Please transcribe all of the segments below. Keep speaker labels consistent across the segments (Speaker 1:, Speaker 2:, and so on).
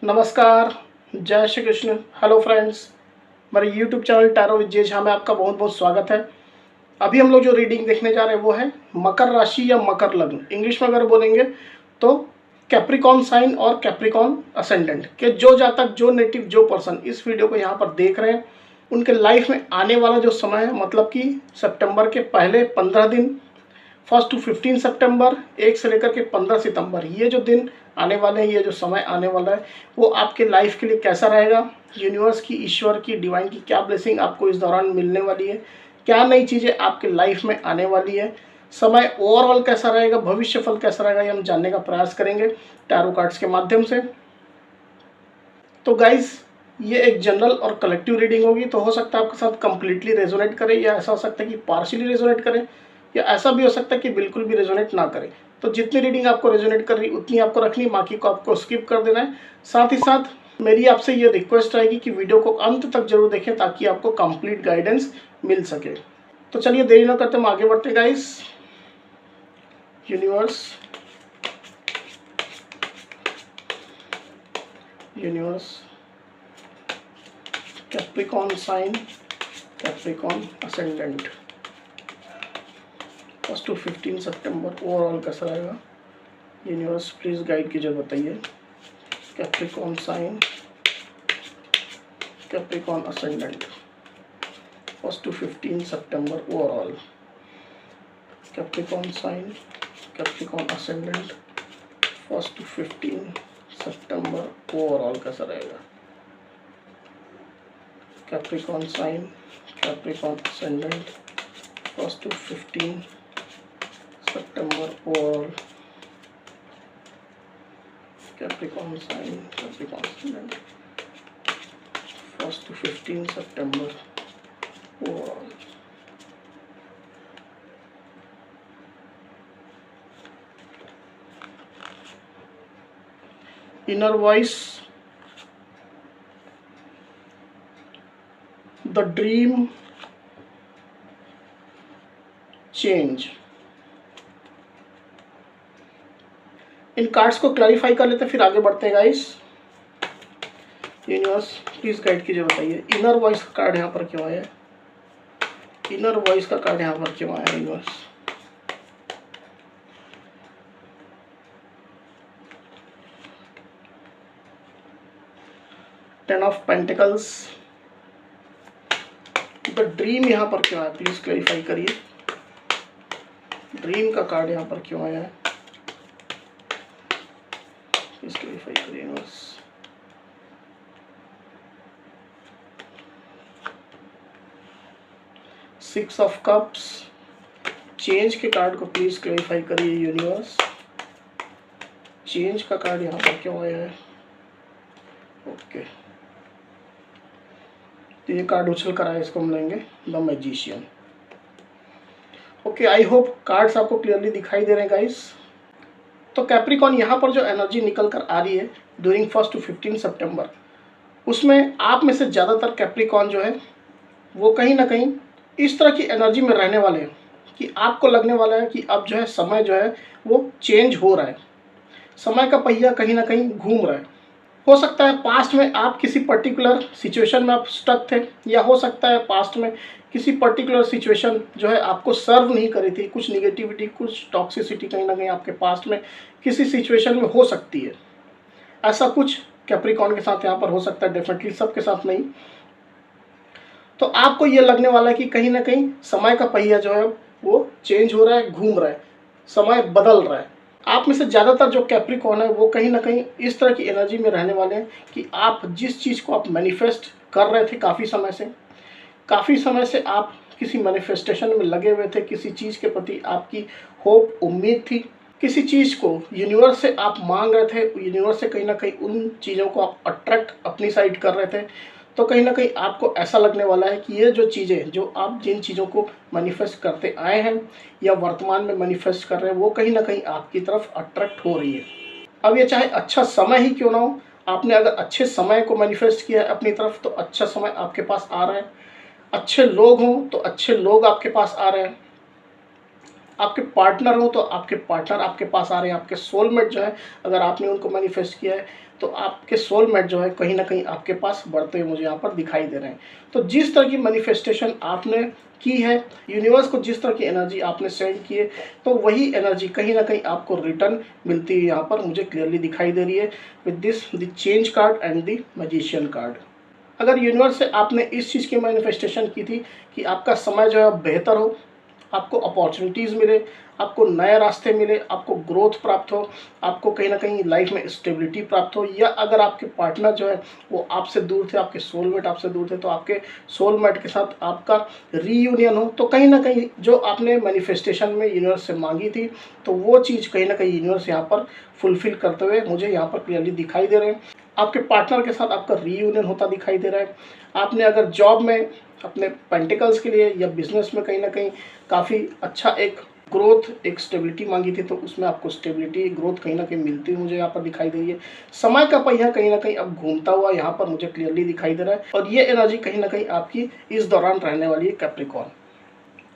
Speaker 1: नमस्कार, जय Shri Krishna. Hello friends, मेरे YouTube channel tarot with J Jha में आपका बहुत बहुत स्वागत है। अभी हम लोग जो रीडिंग देखने जा रहे हैं वो है मकर राशि या मकर लग्न, इंग्लिश में अगर बोलेंगे तो कैप्रिकॉन साइन और कैप्रिकॉन असेंडेंट के जो जातक, जो नेटिव, जो पर्सन इस वीडियो को यहाँ पर देख रहे हैं, उनके लाइफ में आने वाला जो समय है, मतलब कि सितंबर के पहले 15 दिन, 1 to 15 सितंबर, 1 से लेकर के 15 सितंबर, ये जो दिन आने वाले हैं, ये जो समय आने वाला है, वो आपके लाइफ के लिए कैसा रहेगा, यूनिवर्स की, ईश्वर की, डिवाइन की क्या ब्लेसिंग आपको इस दौरान मिलने वाली है, क्या नई चीज़ें आपके लाइफ में आने वाली है, समय ओवरऑल कैसा रहेगा, भविष्य फल कैसा रहेगा, ये हम जानने का प्रयास करेंगे टैरो कार्ड्स के माध्यम से। तो गाइज, ये एक जनरल और कलेक्टिव रीडिंग होगी, तो हो सकता है आपके साथ कंप्लीटली रेजोनेट करे, या ऐसा हो सकता है कि पार्शियली रेजोनेट करे, या ऐसा भी हो सकता है कि बिल्कुल भी रेजोनेट ना करे। तो जितनी रीडिंग आपको रेजोनेट कर रही उतनी आपको रखनी, बाकी को आपको स्किप कर देना है। साथ ही साथ मेरी आपसे ये रिक्वेस्ट रहेगी कि वीडियो को अंत तक जरूर देखें ताकि आपको कंप्लीट गाइडेंस मिल सके। तो चलिए देरी ना करते हम आगे बढ़ते guys. Universe Capricorn sign, Capricorn ascendant, 1 to 15 सितंबर ओवरऑल कैसा रहेगा, यूनिवर्स प्लीज गाइड कीजिए, बताइए। Capricorn sign, Capricorn ascendant, 1 to 15 सितंबर overall. Capricorn sign, Capricorn ascendant, 1 to 15 सितंबर ओवरऑल कैसा रहेगा। Capricorn sign, Capricorn ascendant, 1 to 15 सितंबर overall. Capricorn sign, Capricorn ascendant, 1 to 15 सितंबर overall. Inner voice, the dream change. इन cards को क्लैरिफाई कर लेते हैं, फिर आगे बढ़ते हैं गाइस। यूनिवर्स प्लीज गाइड कीजिए, बताइए इनर वॉइस का कार्ड यहाँ पर क्यों आया है, इनर वॉइस का कार्ड यहाँ पर क्यों आया है universe. Ten of pentacles, the dream यहाँ पर क्यों आया, प्लीज क्लैरिफाई करिए। ड्रीम का कार्ड यहाँ पर क्यों आया है, प्लीज क्लैरिफाई करिए universe. Six of cups, change के कार्ड को प्लीज क्लैरिफाई करिए यूनिवर्स। चेंज का कार्ड यहाँ पर क्यों आया है, ओके। तो ये कार्ड उछल कर आया, इसको हम लेंगे the magician. Okay, I hope cards आपको क्लियरली दिखाई दे रहे हैं गाइस। तो कैप्रिकॉन यहाँ पर जो एनर्जी निकल कर आ रही है ड्यूरिंग 1 to 15 सितंबर, उसमें आप में से ज़्यादातर कैप्रिकॉन जो है वो कहीं ना कहीं इस तरह की एनर्जी में रहने वाले हैं कि आपको लगने वाला है कि अब जो है समय जो है वो चेंज हो रहा है, समय का पहिया कहीं ना कहीं घूम रहा है। हो सकता है पास्ट में आप किसी पर्टिकुलर सिचुएशन में आप स्टक थे, या हो सकता है पास्ट में किसी पर्टिकुलर सिचुएशन जो है आपको सर्व नहीं करी थी, कुछ निगेटिविटी, कुछ टॉक्सिसिटी कहीं ना कहीं आपके पास्ट में किसी सिचुएशन में हो सकती है। ऐसा कुछ कैप्रिकॉन के साथ यहाँ पर हो सकता है, डेफिनेटली सबके साथ नहीं। तो आपको ये लगने वाला है कि कहीं ना कहीं समय का पहिया जो है वो चेंज हो रहा है, घूम रहा है, समय बदल रहा है। आप में से ज़्यादातर जो कैप्रिकॉन है वो कहीं ना कहीं इस तरह की एनर्जी में रहने वाले हैं कि आप जिस चीज़ को आप मैनिफेस्ट कर रहे थे काफ़ी समय से आप किसी मैनिफेस्टेशन में लगे हुए थे, किसी चीज़ के प्रति आपकी होप, उम्मीद थी, किसी चीज़ को यूनिवर्स से आप मांग रहे थे, यूनिवर्स से कहीं ना कहीं उन चीज़ों को आप अट्रैक्ट अपनी साइड कर रहे थे। तो कहीं ना कहीं आपको ऐसा लगने वाला है कि ये जो चीज़ें, जो आप जिन चीज़ों को मैनिफेस्ट करते आए हैं या वर्तमान में मैनिफेस्ट कर रहे हैं, वो कहीं ना कहीं आपकी तरफ अट्रैक्ट हो रही है। अब ये चाहे अच्छा समय ही क्यों ना हो, आपने अगर अच्छे समय को मैनिफेस्ट किया है अपनी तरफ, तो अच्छा समय आपके पास आ रहा है। अच्छे लोग हों तो अच्छे लोग आपके पास आ रहे हैं। आपके पार्टनर हो तो आपके पार्टनर आपके पास आ रहे हैं, आपके सोलमेट जो है अगर आपने उनको मैनिफेस्ट किया है तो आपके सोलमेट जो है कहीं ना कहीं आपके पास बढ़ते हुए मुझे यहाँ पर दिखाई दे रहे हैं। तो जिस तरह की मैनिफेस्टेशन आपने की है, यूनिवर्स को जिस तरह की एनर्जी आपने सेंड की है, तो वही एनर्जी कहीं ना कहीं आपको रिटर्न मिलती हुई यहाँ पर मुझे क्लियरली दिखाई दे रही है with this the change card and the magician card. अगर यूनिवर्स से आपने इस चीज़ की मैनिफेस्टेशन की थी कि आपका समय जो है बेहतर हो, आपको अपॉर्चुनिटीज़ मिले, आपको नए रास्ते मिले, आपको ग्रोथ प्राप्त हो, आपको कहीं ना कहीं लाइफ में स्टेबिलिटी प्राप्त हो, या अगर आपके पार्टनर जो है वो आपसे दूर थे, आपके सोलमेट आपसे दूर थे, तो आपके सोलमेट के साथ आपका रीयूनियन हो, तो कहीं ना कहीं जो आपने मैनिफेस्टेशन में यूनिवर्स से मांगी थी तो वो चीज़ कहीं ना कहीं यूनिवर्स यहाँ पर फुलफिल करते हुए मुझे यहाँ पर क्लियरली दिखाई दे रहे हैं। आपके पार्टनर के साथ आपका रीयूनियन होता दिखाई दे रहा है। आपने अगर जॉब में अपने पेंटिकल्स के लिए या बिजनेस में कहीं ना कहीं काफ़ी अच्छा एक ग्रोथ, एक स्टेबिलिटी मांगी थी, तो उसमें आपको स्टेबिलिटी, ग्रोथ कहीं ना कहीं मिलती हुई मुझे यहाँ पर दिखाई दे रही है। समय का पहिया कहीं ना कहीं अब घूमता हुआ यहाँ पर मुझे क्लियरली दिखाई दे रहा है, और ये एनर्जी कहीं ना कहीं आपकी इस दौरान रहने वाली है कैप्रिकॉर्न।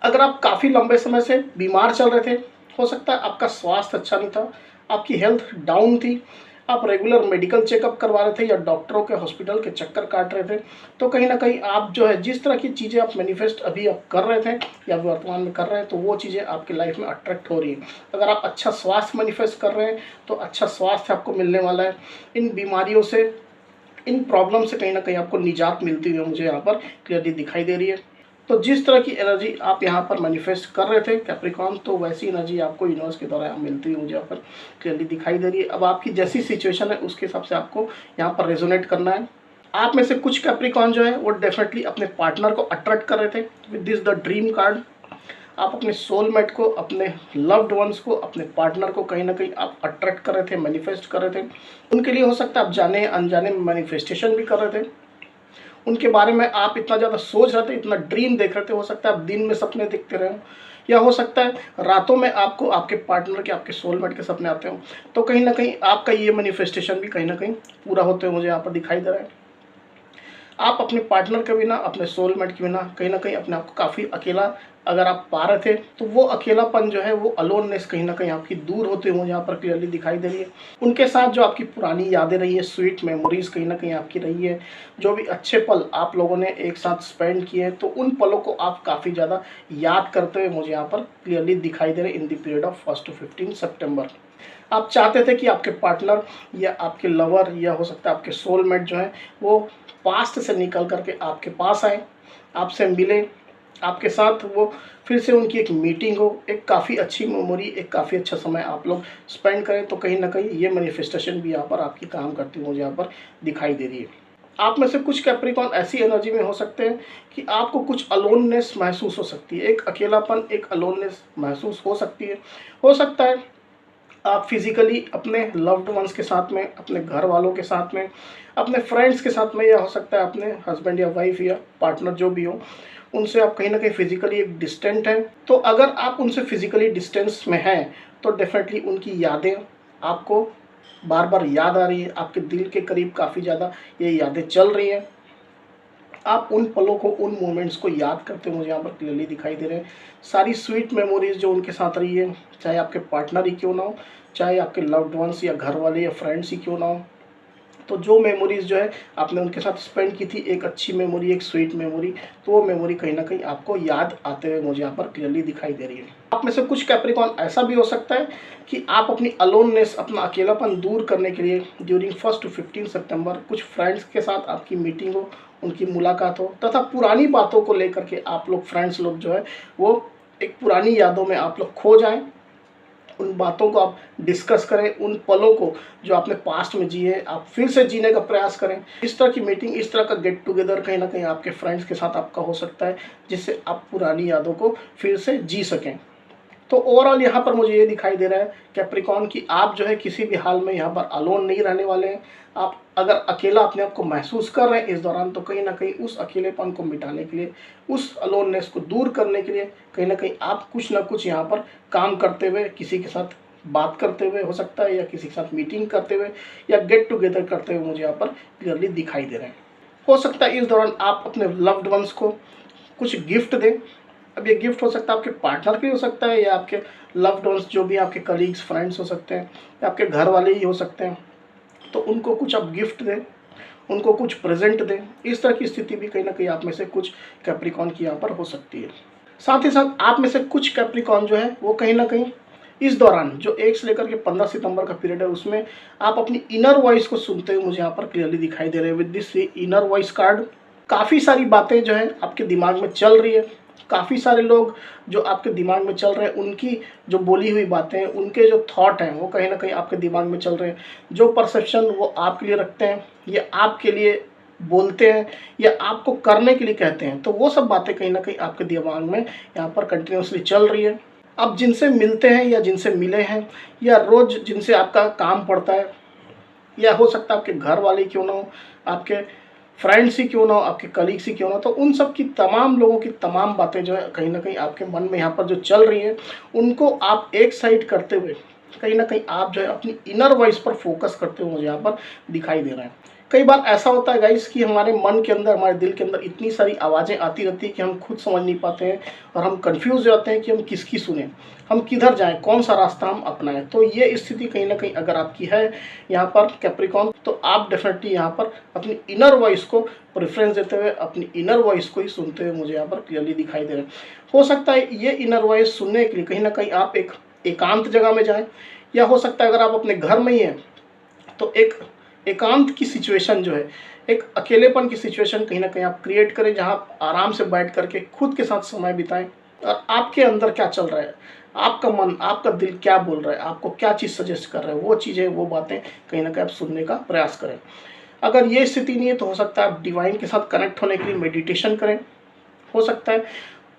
Speaker 1: अगर आप काफ़ी लंबे समय से बीमार चल रहे थे, हो सकता है आपका स्वास्थ्य अच्छा नहीं था, आपकी हेल्थ डाउन थी, आप रेगुलर मेडिकल चेकअप करवा रहे थे या डॉक्टरों के हॉस्पिटल के चक्कर काट रहे थे, तो कहीं ना कहीं आप जो है जिस तरह की चीज़ें आप मैनिफेस्ट अभी आप कर रहे थे या वर्तमान में कर रहे हैं, तो वो चीज़ें आपकी लाइफ में अट्रैक्ट हो रही है। अगर आप अच्छा स्वास्थ्य मैनिफेस्ट कर रहे हैं तो अच्छा स्वास्थ्य आपको मिलने वाला है। इन बीमारियों से, इन प्रॉब्लम से कहीं ना कहीं आपको निजात मिलती हुई मुझे यहाँ पर क्लियरली दिखाई दे रही है। तो जिस तरह की एनर्जी आप यहाँ पर मैनिफेस्ट कर रहे थे कैप्रिकॉर्न, तो वैसी एनर्जी आपको यूनिवर्स के द्वारा मिलती हुई मुझे यहाँ पर क्लियरली दिखाई दे रही है। अब आपकी जैसी सिचुएशन है उसके हिसाब से आपको यहाँ पर रेजोनेट करना है। आप में से कुछ कैप्रिकॉर्न जो है वो डेफिनेटली अपने पार्टनर को अट्रैक्ट कर रहे थे with this the dream card. आप अपने सोलमेट को, अपने लव्ड वंस को, अपने पार्टनर को कहीं ना कहीं आप अट्रैक्ट कर रहे थे, मैनिफेस्ट कर रहे थे। उनके लिए हो सकता है आप जाने अनजाने में मैनिफेस्टेशन भी कर रहे थे। उनके बारे में आप इतना ज़्यादा सोच रहे थे, इतना ड्रीम देख रहे थे। हो सकता है आप दिन में सपने देखते रहे हो, या हो सकता है रातों में आपको आपके पार्टनर के, आपके सोलमेट के सपने आते हो। तो कहीं ना कहीं आपका ये मैनिफेस्टेशन भी कहीं ना कहीं पूरा होते हुए मुझे यहाँ पर दिखाई दे रहा है। आप अपने पार्टनर के बिना, अपने सोलमेट के बिना कहीं ना कहीं अपने आप को काफ़ी अकेला अगर आप पा रहे थे, तो वो अकेलापन जो है, वो अलोननेस कहीं ना कहीं आपकी दूर होते हुए यहाँ पर क्लियरली दिखाई दे रही है। उनके साथ जो आपकी पुरानी यादें रही है, स्वीट मेमोरीज कहीं ना कहीं आपकी रही है, जो भी अच्छे पल आप लोगों ने एक साथ स्पेंड किए हैं, तो उन पलों को आप काफ़ी ज़्यादा याद करते हुए मुझे यहाँ पर क्लियरली दिखाई दे रहे हैं in the period of 1 to 15 सितंबर। आप चाहते थे कि आपके पार्टनर या आपके लवर या हो सकता है आपके सोलमेट जो है वो पास्ट से निकल करके आपके पास आए, आपसे मिले, आपके साथ वो फिर से उनकी एक मीटिंग हो, एक काफ़ी अच्छी मेमोरी, एक काफ़ी अच्छा समय आप लोग स्पेंड करें। तो कहीं ना कहीं ये मैनिफेस्टेशन भी यहाँ पर आपकी काम करती हुई मुझे यहाँ पर दिखाई दे रही है। आप में से कुछ कैप्रिकॉर्न ऐसी एनर्जी में हो सकते हैं कि आपको कुछ अलोननेस महसूस हो सकती है, एक अकेलापन, एक अलोननेस महसूस हो सकती है। हो सकता है आप फिजिकली अपने लव्ड वंस के साथ में, अपने घर वालों के साथ में, अपने फ्रेंड्स के साथ में, या हो सकता है अपने हस्बैंड या वाइफ या पार्टनर जो भी हो, उनसे आप कहीं ना कहीं फिजिकली एक डिस्टेंट हैं। तो अगर आप उनसे फिजिकली डिस्टेंस में हैं तो डेफिनेटली उनकी यादें आपको बार बार याद आ रही है, आपके दिल के करीब काफ़ी ज़्यादा ये यादें चल रही हैं। आप उन पलों को, उन मोमेंट्स को याद करते हुए मुझे यहाँ पर क्लियरली दिखाई दे रहे हैं। सारी स्वीट मेमोरीज जो उनके साथ रही है, चाहे आपके पार्टनर ही क्यों ना हो, चाहे आपके लव्ड वंस या घर वाले या फ्रेंड्स ही क्यों ना हो, तो जो मेमोरीज जो है आपने उनके साथ स्पेंड की थी, एक अच्छी मेमोरी, एक स्वीट मेमोरी, तो वो मेमोरी कहीं ना कहीं आपको याद आते हुए मुझे यहाँ पर क्लियरली दिखाई दे रही है। आप में से कुछ कैप्रिकॉर्न ऐसा भी हो सकता है कि आप अपनी अलोननेस, अपना अकेलापन दूर करने के लिए ड्यूरिंग 1 to 15 सितंबर कुछ फ्रेंड्स के साथ आपकी मीटिंग हो, उनकी मुलाकात हो, तथा पुरानी बातों को लेकर के आप लोग, फ्रेंड्स लोग जो है वो एक पुरानी यादों में आप लोग खो जाएं। उन बातों को आप डिस्कस करें, उन पलों को जो आपने पास्ट में जिए आप फिर से जीने का प्रयास करें। इस तरह की मीटिंग, इस तरह का गेट टुगेदर कहीं ना कहीं आपके फ्रेंड्स के साथ आपका हो सकता है, जिससे आप पुरानी यादों को फिर से जी सकें। तो ओवरऑल यहाँ पर मुझे ये दिखाई दे रहा है कैप्रिकॉर्न कि आप जो है किसी भी हाल में यहाँ पर अलोन नहीं रहने वाले हैं। आप अगर अकेला अपने आप को महसूस कर रहे हैं इस दौरान, तो कहीं ना कहीं उस अकेलेपन को मिटाने के लिए, उस अलोननेस को दूर करने के लिए कहीं ना कहीं आप कुछ ना कुछ यहाँ पर काम करते हुए, किसी के साथ बात करते हुए हो सकता है, या किसी के साथ मीटिंग करते हुए, या गेट टुगेदर करते हुए मुझे यहाँ पर क्लियरली दिखाई दे रहे हैं। हो सकता है इस दौरान आप अपने लव्ड वंस को कुछ गिफ्ट दें, अब ये गिफ्ट हो सकता है आपके पार्टनर के लिए हो सकता है, या आपके लव्ड वंस जो भी आपके कलीग्स फ्रेंड्स हो सकते हैं, या आपके घर वाले ही हो सकते हैं। तो उनको कुछ आप गिफ्ट दें, उनको कुछ प्रेजेंट दें। इस तरह की स्थिति भी कहीं ना कहीं आप में से कुछ कैप्रिकॉन की यहाँ पर हो सकती है। साथ ही साथ आप में से कुछ कैप्रिकॉन जो है वो कहीं ना कहीं इस दौरान जो 1 से लेकर के 15 सितंबर का पीरियड है उसमें आप अपनी इनर वॉइस को सुनते हुए मुझे यहाँ पर क्लियरली दिखाई दे रहे हैं। With this inner voice card काफ़ी सारी बातें जो है आपके दिमाग में चल रही है। काफ़ी सारे लोग जो आपके दिमाग में चल रहे हैं, उनकी जो बोली हुई बातें हैं, उनके जो थॉट हैं वो कहीं ना कहीं आपके दिमाग में चल रहे हैं। जो परसेप्शन वो आपके लिए रखते हैं, ये आपके लिए बोलते हैं या आपको करने के लिए कहते हैं, तो वो सब बातें कहीं ना कहीं आपके दिमाग में यहाँ पर कंटिन्यूसली चल रही है। अब जिनसे मिलते हैं या जिनसे मिले हैं या रोज़ जिनसे आपका काम पड़ता है, या हो सकता है आपके घर वाले क्यों ना हो, आपके फ्रेंड्स ही क्यों ना हो, आपके कलीग्स ही क्यों ना हो, तो उन सब की तमाम लोगों की तमाम बातें जो है कहीं ना कहीं आपके मन में यहाँ पर जो चल रही है, उनको आप एक साइड करते हुए कहीं ना कहीं आप जो है अपनी इनर वॉइस पर फोकस करते हुए मुझे यहाँ पर दिखाई दे रहे हैं। कई बार ऐसा होता है गाइस कि हमारे मन के अंदर, हमारे दिल के अंदर इतनी सारी आवाज़ें आती रहती है कि हम खुद समझ नहीं पाते हैं और हम कंफ्यूज हो जाते हैं कि हम किसकी सुने, हम किधर जाएं, कौन सा रास्ता हम अपनाएं। तो ये स्थिति कहीं ना कहीं अगर आपकी है यहाँ पर कैप्रिकॉन, तो आप डेफिनेटली यहाँ पर अपनी इनर वॉइस को प्रेफरेंस देते हुए अपनी इनर वॉइस को ही सुनते हुए मुझे यहाँ पर क्लियरली दिखाई दे रहे हैं। हो सकता है ये इनर वॉइस सुनने के लिए कहीं ना कहीं आप एक एकांत जगह में जाएँ, या हो सकता है अगर आप अपने घर में ही हैं तो एक एकांत की सिचुएशन जो है, एक अकेलेपन की सिचुएशन कहीं ना कहीं आप क्रिएट करें, जहां आप आराम से बैठ करके खुद के साथ समय बिताएं और आपके अंदर क्या चल रहा है, आपका मन, आपका दिल क्या बोल रहा है, आपको क्या चीज़ सजेस्ट कर रहा है, वो चीज़ें, वो बातें कहीं ना कहीं आप सुनने का प्रयास करें। अगर ये स्थिति नहीं है तो हो सकता है आप डिवाइन के साथ कनेक्ट होने के लिए मेडिटेशन करें, हो सकता है।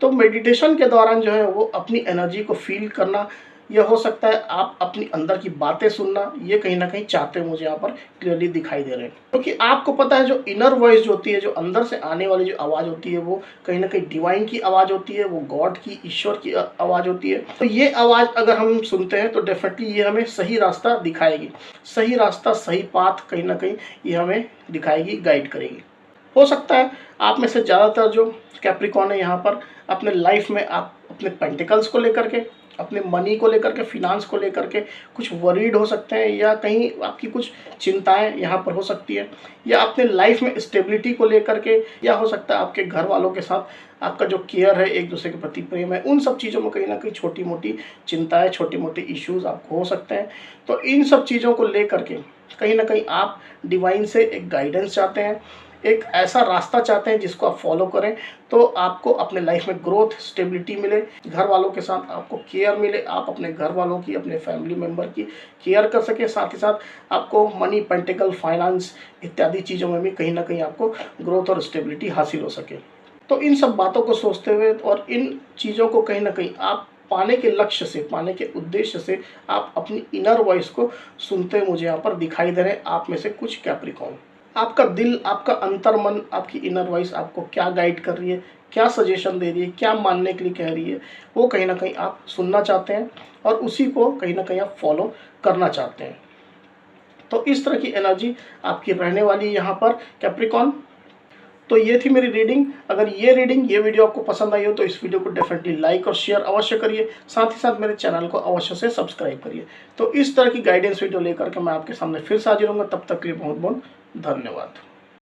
Speaker 1: तो मेडिटेशन के दौरान जो है वो अपनी एनर्जी को फील करना, यह हो सकता है आप अपनी अंदर की बातें सुनना, ये कहीं ना कहीं चाहते हो मुझे यहाँ पर क्लियरली दिखाई दे रहे हैं। क्योंकि आपको पता है जो इनर वॉइस जो होती है, जो अंदर से आने वाली जो आवाज़ होती है, वो कहीं ना कहीं डिवाइन की आवाज़ होती है, वो गॉड की, ईश्वर की आवाज़ होती है। तो ये आवाज़ अगर हम सुनते हैं तो डेफिनेटली ये हमें सही रास्ता दिखाएगी, सही रास्ता, सही पाथ कहीं ना कहीं ये हमें दिखाएगी, गाइड करेगी। हो सकता है आप में से ज़्यादातर जो कैप्रिकॉन है यहाँ पर अपने लाइफ में आप अपने पेंटिकल्स को लेकर के, अपने मनी को लेकर के, फिनांस को लेकर के कुछ वरीड हो सकते हैं, या कहीं आपकी कुछ चिंताएं यहाँ पर हो सकती है, या अपने लाइफ में स्टेबिलिटी को लेकर के, या हो सकता है आपके घर वालों के साथ आपका जो केयर है, एक दूसरे के प्रति प्रेम है, उन सब चीज़ों में कहीं ना कहीं छोटी मोटी चिंताएं, छोटे मोटे इश्यूज़ आपको हो सकते हैं। तो इन सब चीज़ों को लेकर के कहीं ना कहीं आप डिवाइन से एक गाइडेंस चाहते हैं, एक ऐसा रास्ता चाहते हैं जिसको आप फॉलो करें तो आपको अपने लाइफ में ग्रोथ, स्टेबिलिटी मिले, घर वालों के साथ आपको केयर मिले, आप अपने घर वालों की, अपने फैमिली मेम्बर की केयर कर सके, साथ ही साथ आपको मनी, पेंटिकल, फाइनेंस इत्यादि चीज़ों में भी कहीं ना कहीं आपको ग्रोथ और स्टेबिलिटी हासिल हो सके। तो इन सब बातों को सोचते हुए और इन चीज़ों को कहीं ना कहीं आप पाने के लक्ष्य से, पाने के उद्देश्य से आप अपनी इनर वॉइस को सुनते हुए मुझे यहाँ पर दिखाई दे रहे हैं आप में से कुछ कैप्रिकॉन। आपका दिल, आपका अंतर मन, आपकी इनर वॉइस आपको क्या गाइड कर रही है, क्या सजेशन दे रही है, क्या मानने के लिए कह रही है, वो कहीं ना कहीं आप सुनना चाहते हैं और उसी को कहीं ना कहीं आप फॉलो करना चाहते हैं। तो इस तरह की एनर्जी आपकी रहने वाली है यहाँ पर कैप्रिकॉन। तो ये थी मेरी रीडिंग। अगर ये वीडियो आपको पसंद आई हो तो इस वीडियो को डेफिनेटली लाइक और शेयर अवश्य करिए, साथ ही साथ मेरे चैनल को अवश्य से सब्सक्राइब करिए। तो इस तरह की गाइडेंस वीडियो लेकर के मैं आपके सामने फिर से हाजिर होऊंगा, तब तक के लिए बहुत बहुत धन्यवाद।